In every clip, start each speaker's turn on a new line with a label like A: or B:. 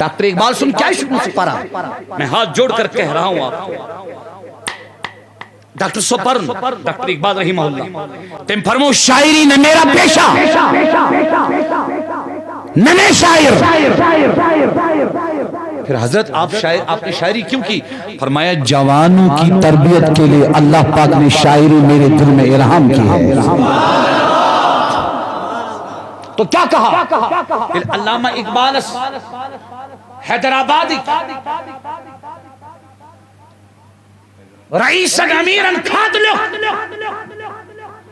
A: Doctor Iqbal سن کیا شروع سے پڑھا، میں ہاتھ جوڑ کر کہہ رہا ہوں آپ کو، ڈاکٹر سپرن ڈاکٹر اقبال رحمہ اللہ تم فرمو شاعری نہ میرا پیشہ نہ میں شاعر، پھر حضرت آپ نے شاعری کیوں کی؟ فرمایا جوانوں کی تربیت کے لیے اللہ پاک نے شاعری میرے دل میں الہام کی ہے۔ تو کیا کہا علامہ اقبال حیدرآبادی رئیس امیرن خط لکھ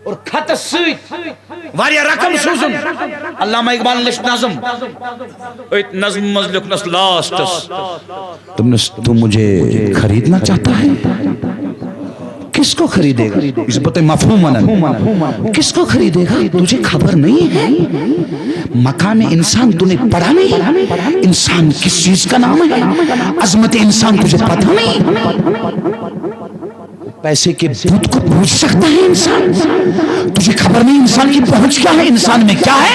A: اور خط سیت واریا رقم سوزن علامہ اقبال نے نظم ایت نظم مزلک نس لاسٹس تو مجھے خریدنا چاہتا ہے، کس کو خریدے گا؟ اس بات مفہوم کس کو خریدے گا؟ تجھے خبر نہیں ہے مقام انسان تو نے پڑھا نہیں، انسان کس چیز کا نام ہے، عظمت انسان تجھے پتہ نہیں، پیسے کے بت کو پوچھ سکتا ہے انسان، تجھے خبر نہیں انسان کی پہنچ کیا ہے، انسان میں کیا ہے،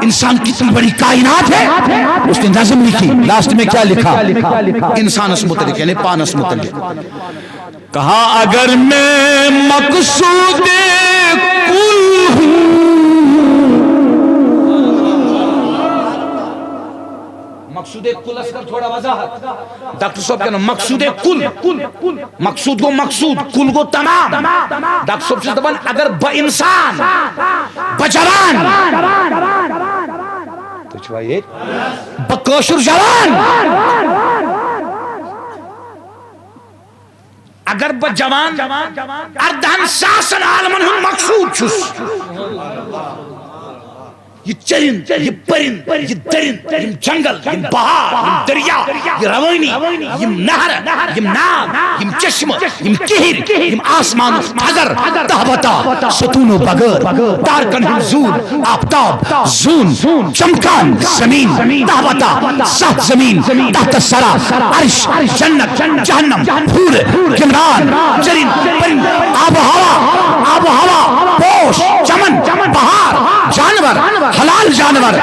A: انسان کتنی بڑی کائنات ہے۔ اس نے نظم لکھی، لاسٹ میں کیا لکھا؟ انسان اس متعلق یعنی پان اس متعلق کہا اگر میں مقصود کل ہوں، مقصود کل اس کا تھوڑا وضاحت ڈاکٹر صاحب کہنا مقصود کل، مقصود کو مقصود، کل کو تمام، ڈاکٹر صاحب سے دبن اگر با انسان با جوان تو چھوائیے با کوشر جوان اگر با جوان اردہن ساسن عالمن ہن مقصود چھس، یہ چرند، یہ پرند، یہ درند، یہ جنگل، یہ بہار، یہ دریا، یہ روانی، یہ نہر، یہ نام، یہ چشم، یہ کہر، یہ آسمان حضر تہبتا ستون و بغیر تارکن حضور آفتاب زون چمکان زمین تہبتا سات زمین تحت السرا عرش جنت جہنم پھول جمران چرند پرند آب و ہوا پوش چمن بہار جانور حلال جانور،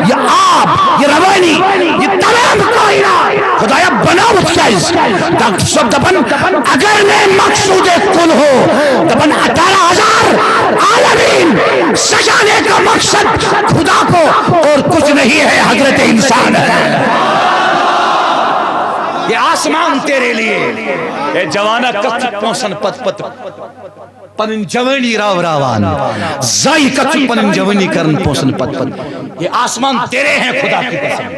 A: یہ آب، یہ روانی، یہ تمام کائنات خدایا بناوت چیز ڈاکٹر صاحب دبن اگر میں مقصود کل ہو دبن 18,000 عالمین سجانے کا مقصد خدا کو اور کچھ نہیں ہے، حضرت انسان ہے، یہ آسمان تیرے لیے، اے جوانا کت پونسن پت پت پنن جوانی راو راوان زائی کچھ پنن جوانی کرن پوسن پت پت، یہ آسمان تیرے ہیں خدا کی قسم،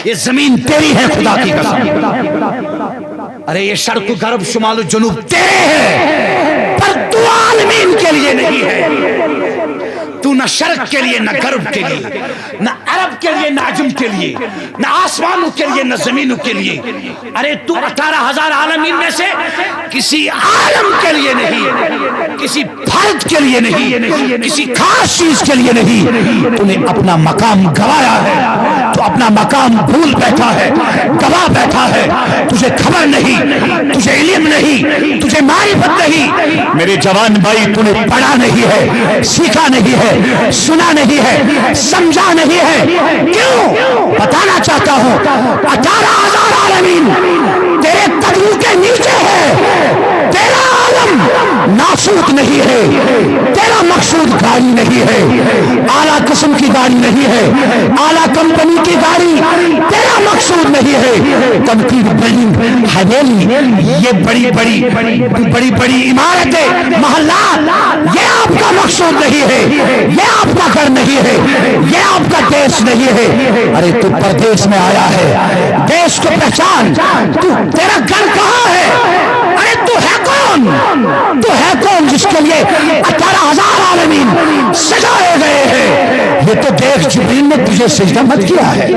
A: یہ زمین تیری ہے خدا کی قسم، ارے یہ شرق غرب شمال و جنوب تیرے ہیں، پر تو عالمین کے لیے نہیں ہے، تو نہ شرق کے لیے نہ غرب کے لیے نہ عرب کے لیے نہ عجم کے لیے نہ آسمانوں کے لیے نہ زمینوں کے لیے، ارے تو 18,000 عالمین میں سے کسی عالم کے لیے نہیں، کسی فرد کے لیے نہیں، کسی خاص چیز کے لیے نہیں، تو نے اپنا مقام گوایا ہے، تو اپنا مقام بھول بیٹھا ہے، گوا بیٹھا ہے، تجھے خبر نہیں، تجھے علم نہیں، تجھے معرفت نہیں، میرے جوان بھائی تو نے پڑھا نہیں ہے، سیکھا نہیں ہے، سنا نہیں ہے، سمجھا نہیں ہے، کیوں؟ بتانا چاہتا ہوں 18,000 عالمین تیرے قدموں کے نیچے ہے، تیرا عالم ناسوت نہیں ہے، تیرا مقصود گاڑی نہیں ہے، اعلیٰ قسم کی گاڑی نہیں ہے، اعلیٰ کمپنی کی گاڑی تیرا مقصود نہیں ہے، کنکریٹ بلڈنگ حویلی یہ بڑی بڑی عمارتیں محلات یہ آپ کا مقصود نہیں ہے، یہ آپ کا گھر نہیں ہے، یہ آپ کا دیش نہیں ہے، ارے تو پردیش میں آیا ہے، دیش کو پہچان، تو تیرا گھر کہاں ہے، ارے تو ہے کون، تو ہے کون جس کے لیے 18,000 عالمین سجائے گئے ہیں، یہ تو دیکھ جبریل نے تجھے سجدہ مت کیا ہے،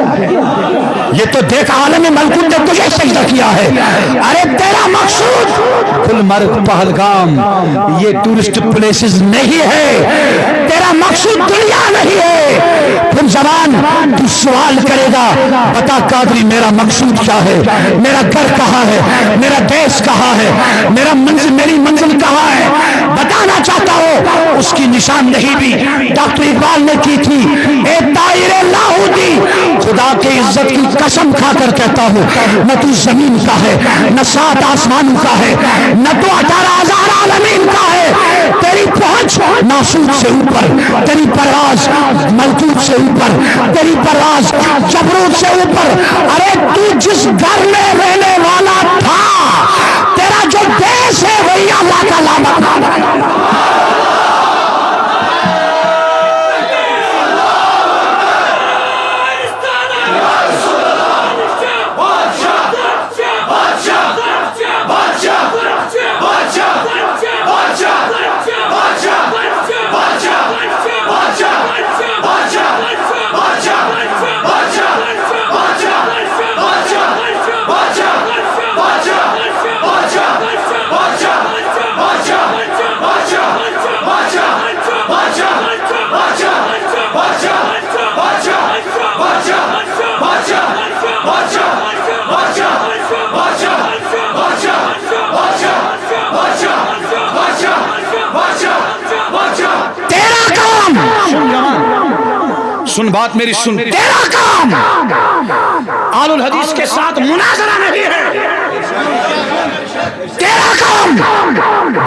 A: یہ تو دیکھ عالم ملکوت نے تجھے سجدہ کیا ہے، ارے تیرا مقصود گلمرگ پہلگام یہ ٹورسٹ پلیسز نہیں ہے، تیرا مقصود دنیا نہیں ہے،
B: پھر زبان تو سوال کرے گا بتا قادری میرا مقصود کیا ہے، میرا گھر کہاں ہے، میرا دیش کہاں ہے، میرا منزل میری منزل کہاں ہے، بتانا چاہتا ہو۔ اس کی نشاندہی بھی ڈاکٹر اقبال نے کی تھی۔ اے طائر لاہوتی، خدا کے عزت کی قسم کھا کر کہتا ہوں نہ تو زمین کا ہے، نہ 7 آسمانوں کا ہے، نہ تو 18,000 عالمین کا ہے۔ تیری پہنچ ناسوت سے اوپر، تیری پرواز ملکوت سے اوپر، تیری پرواز جبروت سے اوپر۔ ارے تو جس گھر میں رہنے والا تھا، تیرا جو دیش ہے وہی اللہ کا لعنت ہے۔
A: سن بات میری سن، تیرا کام آل الحدیث کے ساتھ مناظرہ نہیں ہے، تیرا کام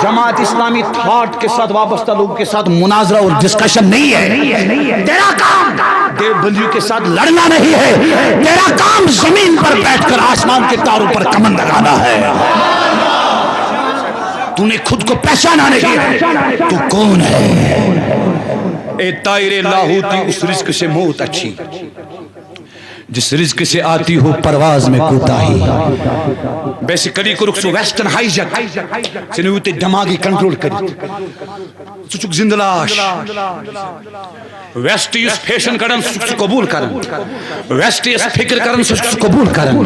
A: جماعت اسلامی تھاٹ کے ساتھ وابستہ لوگوں کے ساتھ مناظرہ اور ڈسکشن نہیں ہے، تیرا کام دیوبندیوں کے ساتھ لڑنا نہیں ہے، تیرا کام زمین پر بیٹھ کر آسمان کے تاروں پر کمند لگانا ہے۔ تو نے خود کو پہچانا نہیں ہے، تو کون ہے؟ اے طائر لاہوتی، اس رزق سے موت اچھی جس رزق سے آتی ہو پرواز میں کوتاہی۔ بیسیکلی کو رکسو ویسٹرن ہائی جک سے نویتے دماغی کنٹرول کری سچک زندلاش ویسٹ اس فیشن کرن سچک قبول کرن، ویسٹ اس فکر کرن سچک قبول کرن۔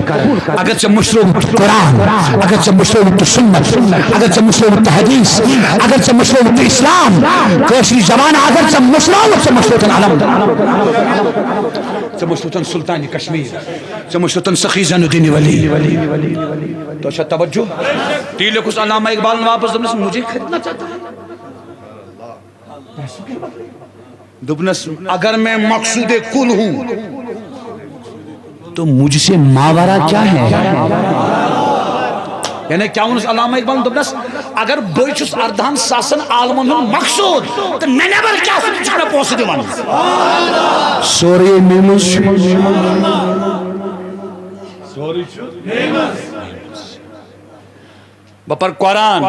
A: اگرچہ مشروب قرآن، اگرچہ مشروب سنت، اگرچہ مشروب حدیث، اگرچہ مشروب اسلام، کوشری زبان اگرچہ مشروب علم، مشروطن سلطان کشمیر، مشروطن سخی زین الدین ولی۔ تو اچھا توجہ ٹیلے کس علامہ اقبال نے واپس دبنس مجھے خریدنا چاہتا ہے، دبنس اگر میں مقصود کل ہوں تو مجھ سے ماورا کیا ہے؟ یعنی کیا انس علامہ اقبال دبنس اگر بچس اردہن ساسن عالمن ہن مقصود تو میں نبر کیا سکتا پوسٹ دیوان
B: سوری میمس
A: بپر قرآن